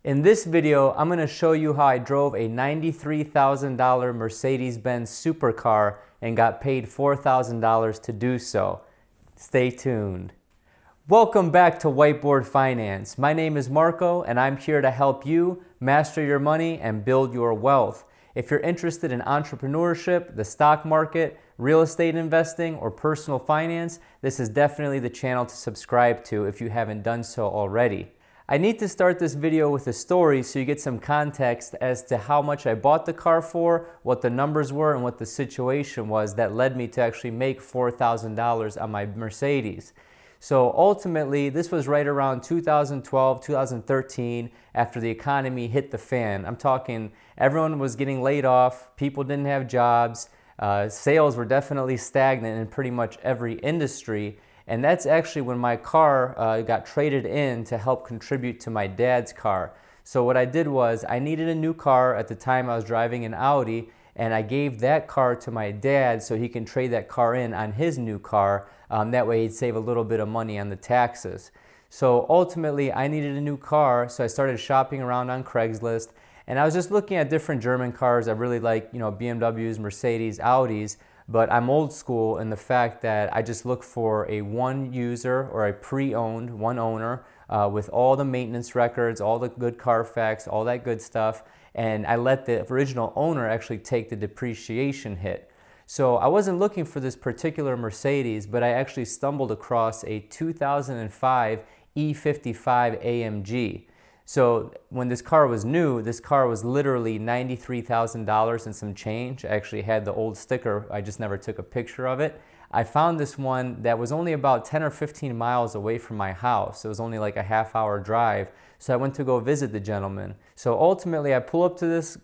In this video, I'm going to show you how I drove a $93,000 Mercedes-Benz supercar and got paid $4,000 to do so. Stay tuned. Welcome back to Whiteboard Finance. My name is Marko and I'm here to help you master your money and build your wealth. If you're interested in entrepreneurship, the stock market, real estate investing, or personal finance, this is definitely the channel to subscribe to if you haven't done so already. I need to start this video with a story so you get some context as to how much I bought the car for, what the numbers were, and what the situation was that led me to actually make $4,000 on my Mercedes. So ultimately, this was right around 2012, 2013, after the economy hit the fan. I'm talking everyone was getting laid off, people didn't have jobs, sales were definitely stagnant in pretty much every industry. And that's actually when my car got traded in to help contribute to my dad's car. So what I did was I needed a new car. At the time I was driving an Audi, and I gave that car to my dad so he can trade that car in on his new car. That way he'd save a little bit of money on the taxes. So ultimately I needed a new car, so I started shopping around on Craigslist, and I was just looking at different German cars. I really like, BMWs, Mercedes, Audis. But I'm old school in the fact that I just look for a one user or a pre-owned, one owner with all the maintenance records, all the good Carfax, all that good stuff. And I let the original owner actually take the depreciation hit. So I wasn't looking for this particular Mercedes, but I actually stumbled across a 2005 E55 AMG. So when this car was new, this car was literally $93,000 and some change. I actually had the old sticker, I just never took a picture of it. I found this one that was only about 10 or 15 miles away from my house. It was only like a half-hour drive. So I went to go visit the gentleman. So ultimately I pull up to this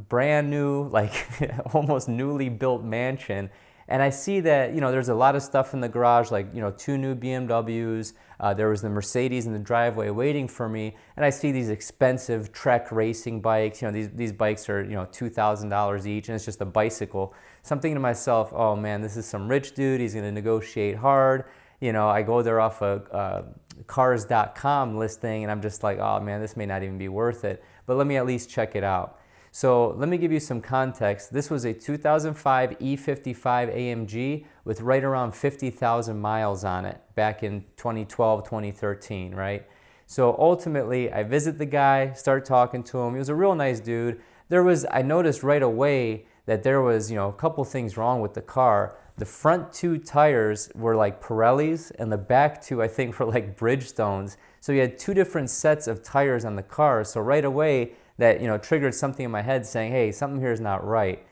brand new, like almost newly built mansion. And I see that, there's a lot of stuff in the garage, like, two new BMWs. There was the Mercedes in the driveway waiting for me. And I see these expensive Trek racing bikes. These bikes are, $2,000 each, and it's just a bicycle. So I'm thinking to myself, oh man, this is some rich dude. He's going to negotiate hard. I go there off a cars.com listing, and I'm just like, oh man, this may not even be worth it. But let me at least check it out. So let me give you some context. This was a 2005 E55 AMG with right around 50,000 miles on it back in 2012, 2013, right? So ultimately, I visit the guy, start talking to him. He was a real nice dude. I noticed right away that there was, a couple things wrong with the car. The front two tires were like Pirellis, and the back two, I think, were like Bridgestones. So you had two different sets of tires on the car. So right away, that triggered something in my head saying, hey, something here is not right.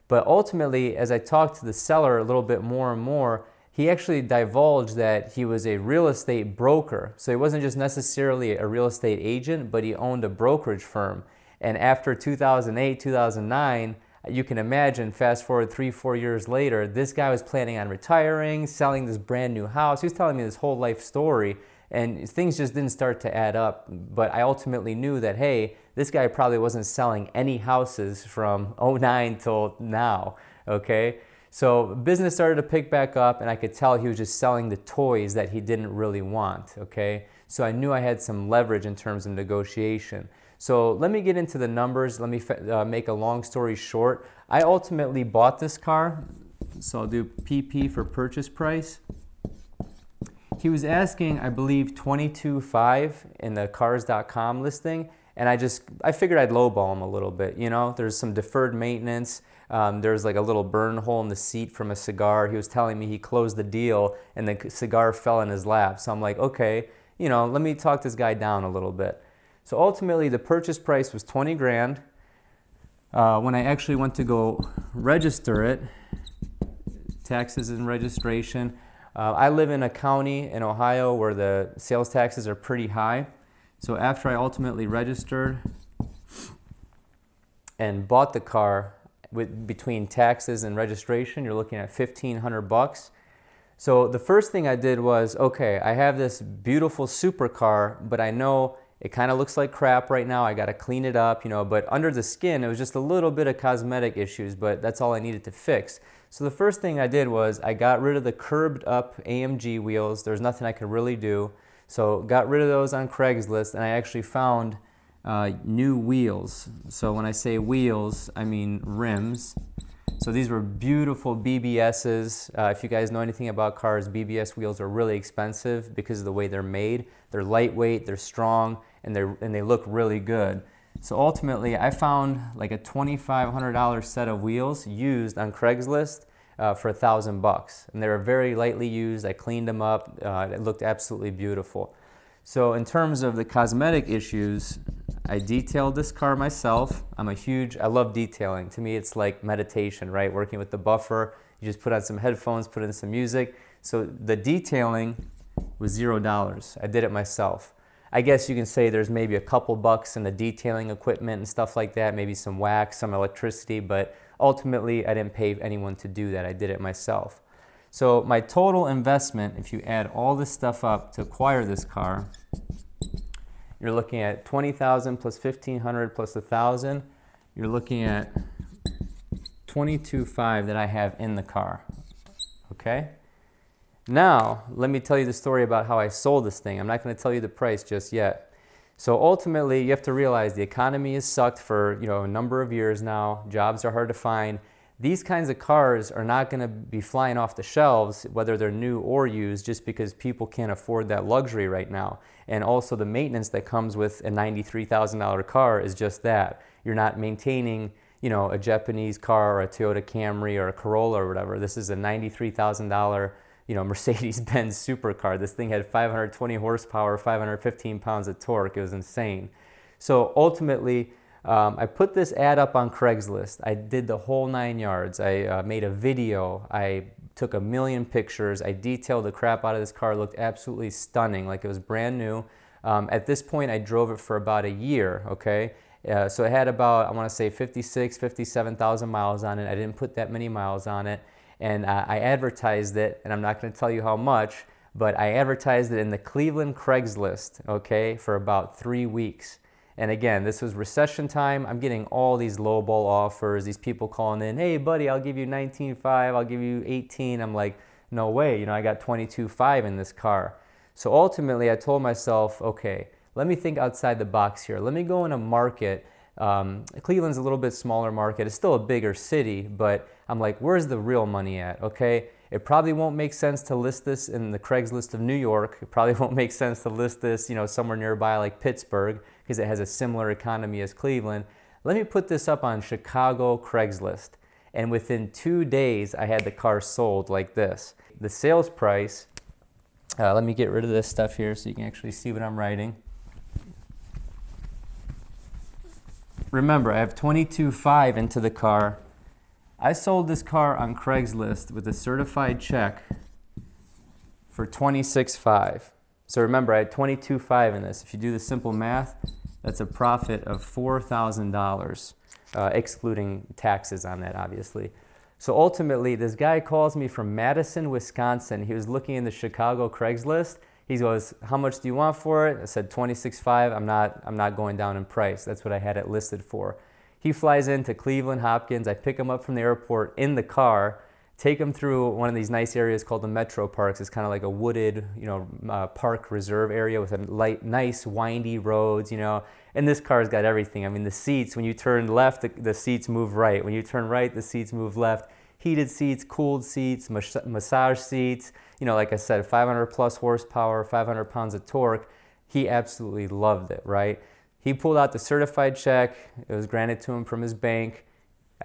But ultimately, as I talked to the seller a little bit more and more, he actually divulged that he was a real estate broker. So he wasn't just necessarily a real estate agent, but he owned a brokerage firm. And after 2008, 2009, you can imagine, fast forward 3-4 years later, this guy was planning on retiring, selling this brand new house. He was telling me this whole life story, and things just didn't start to add up. But I ultimately knew that, hey, this guy probably wasn't selling any houses from 2009 till now, okay? So business started to pick back up, and I could tell he was just selling the toys that he didn't really want, okay? So I knew I had some leverage in terms of negotiation. So let me get into the numbers. Let me make a long story short. I ultimately bought this car, so I'll do PP for purchase price. He was asking, I believe, $22,500 in the cars.com listing, and I figured I'd lowball him a little bit. There's some deferred maintenance. There's like a little burn hole in the seat from a cigar. He was telling me he closed the deal and the cigar fell in his lap. So I'm like, okay, let me talk this guy down a little bit. So ultimately, the purchase price was $20,000. When I actually went to go register it, taxes and registration, I live in a county in Ohio where the sales taxes are pretty high. So after I ultimately registered and bought the car, between taxes and registration, you're looking at $1,500. So the first thing I did was, okay, I have this beautiful supercar, but I know it kind of looks like crap right now. I got to clean it up, but under the skin, it was just a little bit of cosmetic issues, but that's all I needed to fix. So the first thing I did was I got rid of the curbed up AMG wheels. There's nothing I could really do. So got rid of those on Craigslist, and I actually found new wheels. So when I say wheels, I mean rims. So these were beautiful BBSs. If you guys know anything about cars, BBS wheels are really expensive because of the way they're made. They're lightweight, they're strong, and they look really good. So ultimately, I found like a $2,500 set of wheels used on Craigslist for $1,000, and they were very lightly used. I cleaned them up. It looked absolutely beautiful. So in terms of the cosmetic issues, I detailed this car myself. I love detailing. To me, it's like meditation, right? Working with the buffer. You just put on some headphones, put in some music. So the detailing was $0. I did it myself. I guess you can say there's maybe a couple bucks in the detailing equipment and stuff like that, maybe some wax, some electricity, but ultimately I didn't pay anyone to do that. I did it myself. So my total investment, if you add all this stuff up to acquire this car, you're looking at $20,000 plus $1,500 plus $1,000. You're looking at $22,500 that I have in the car. Okay? Now, let me tell you the story about how I sold this thing. I'm not going to tell you the price just yet. So ultimately, you have to realize the economy has sucked for a number of years now. Jobs are hard to find. These kinds of cars are not going to be flying off the shelves, whether they're new or used, just because people can't afford that luxury right now. And also the maintenance that comes with a $93,000 car is just that. You're not maintaining, a Japanese car or a Toyota Camry or a Corolla or whatever. This is a $93,000, Mercedes-Benz supercar. This thing had 520 horsepower, 515 pounds of torque. It was insane. So ultimately, I put this ad up on Craigslist. I did the whole 9 yards. I made a video. I took a million pictures. I detailed the crap out of this car. It looked absolutely stunning, like it was brand new. At this point, I drove it for about a year, okay? So it had about, I want to say 57,000 miles on it. I didn't put that many miles on it. And I advertised it, and I'm not going to tell you how much, but I advertised it in the Cleveland Craigslist, okay, for about 3 weeks. And again, this was recession time. I'm getting all these lowball offers, these people calling in, hey buddy, I'll give you 19.5, I'll give you 18. I'm like, no way, I got 22.5 in this car. So ultimately I told myself, okay, let me think outside the box here. Let me go in a market. Cleveland's a little bit smaller market. It's still a bigger city, but I'm like, where's the real money at, okay? It probably won't make sense to list this in the Craigslist of New York. It probably won't make sense to list this, somewhere nearby like Pittsburgh, because it has a similar economy as Cleveland. Let me put this up on Chicago Craigslist. And within 2 days, I had the car sold like this. The sales price, let me get rid of this stuff here so you can actually see what I'm writing. Remember, I have 22.5 into the car. I sold this car on Craigslist with a certified check for $26.5. So remember, I had $22.5 in this. If you do the simple math, that's a profit of $4,000, excluding taxes on that, obviously. So ultimately, this guy calls me from Madison, Wisconsin. He was looking in the Chicago Craigslist. He goes, how much do you want for it? I said $26.5. I'm not going down in price. That's what I had it listed for. He flies into Cleveland Hopkins. I pick him up from the airport in the car, take him through one of these nice areas called the Metro Parks. It's kind of like a wooded, park reserve area with a nice windy roads, And this car's got everything. I mean, the seats, when you turn left, the seats move right. When you turn right, the seats move left. Heated seats, cooled seats, massage seats. Like I said, 500 plus horsepower, 500 pounds of torque. He absolutely loved it, right? He pulled out the certified check. It was granted to him from his bank.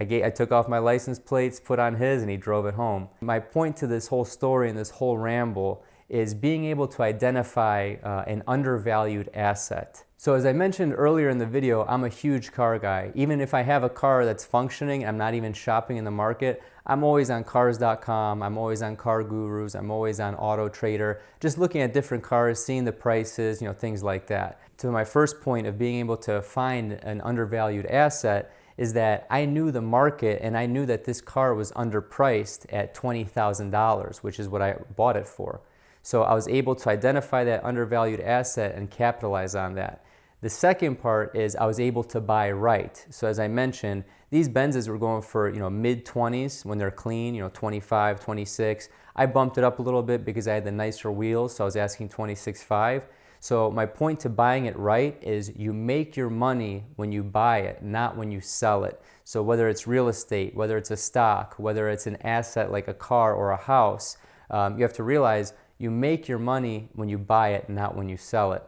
I took off my license plates, put on his, and he drove it home. My point to this whole story and this whole ramble is being able to identify an undervalued asset. So as I mentioned earlier in the video, I'm a huge car guy. Even if I have a car that's functioning, I'm not even shopping in the market, I'm always on cars.com, I'm always on Car Gurus, I'm always on Auto Trader, just looking at different cars, seeing the prices, things like that. To my first point of being able to find an undervalued asset is that I knew the market and I knew that this car was underpriced at $20,000, which is what I bought it for. So I was able to identify that undervalued asset and capitalize on that. The second part is I was able to buy right. So as I mentioned, these Benzes were going for mid-20s when they're clean, 25, 26. I bumped it up a little bit because I had the nicer wheels, so I was asking 26.5. So my point to buying it right is you make your money when you buy it, not when you sell it. So whether it's real estate, whether it's a stock, whether it's an asset like a car or a house, you have to realize you make your money when you buy it, not when you sell it.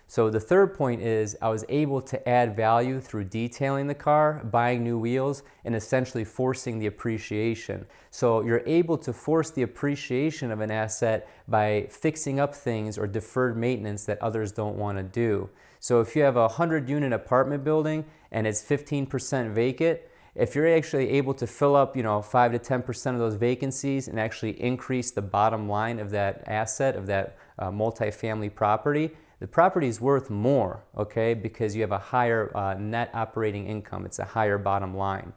So the third point is I was able to add value through detailing the car, buying new wheels, and essentially forcing the appreciation. So you're able to force the appreciation of an asset by fixing up things or deferred maintenance that others don't want to do. So if you have a 100-unit apartment building and it's 15% vacant, if you're actually able to fill up, 5 to 10% of those vacancies and actually increase the bottom line of that asset, of that multifamily property, the property is worth more, okay, because you have a higher net operating income. It's a higher bottom line.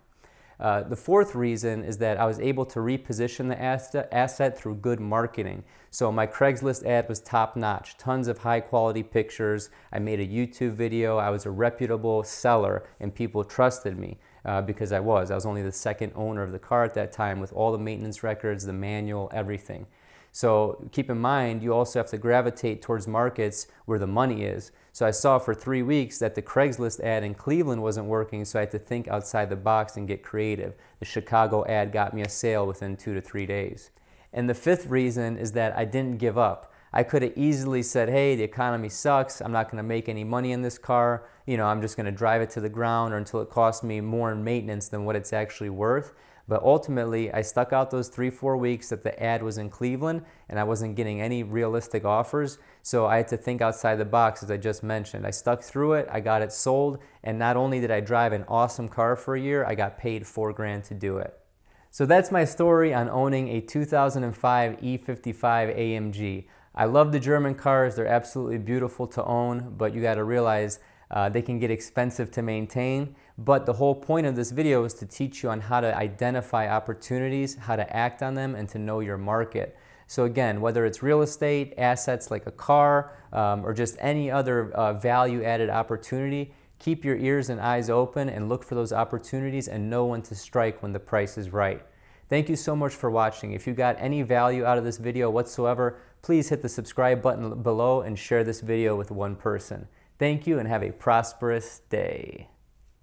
The fourth reason is that I was able to reposition the asset through good marketing. So my Craigslist ad was top-notch, tons of high-quality pictures. I made a YouTube video. I was a reputable seller, and people trusted me because I was. I was only the second owner of the car at that time with all the maintenance records, the manual, everything. So keep in mind, you also have to gravitate towards markets where the money is. So I saw for 3 weeks that the Craigslist ad in Cleveland wasn't working, so I had to think outside the box and get creative. The Chicago ad got me a sale within 2 to 3 days. And the fifth reason is that I didn't give up. I could have easily said, hey, the economy sucks, I'm not going to make any money in this car, I'm just going to drive it to the ground or until it costs me more in maintenance than what it's actually worth. But ultimately, I stuck out those 3-4 weeks that the ad was in Cleveland and I wasn't getting any realistic offers. So I had to think outside the box, as I just mentioned. I stuck through it, I got it sold, and not only did I drive an awesome car for a year, I got paid $4,000 to do it. So that's my story on owning a 2005 E55 AMG. I love the German cars, they're absolutely beautiful to own, but you gotta realize they can get expensive to maintain. But the whole point of this video is to teach you on how to identify opportunities, how to act on them, and to know your market. So again, whether it's real estate, assets like a car, or just any other value-added opportunity, keep your ears and eyes open and look for those opportunities and know when to strike when the price is right. Thank you so much for watching. If you got any value out of this video whatsoever, please hit the subscribe button below and share this video with one person. Thank you and have a prosperous day.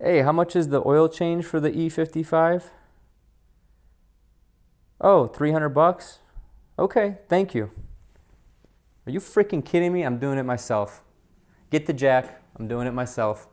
Hey, how much is the oil change for the E55? Oh, 300 bucks? Okay, thank you. Are you freaking kidding me? I'm doing it myself. Get the jack, I'm doing it myself.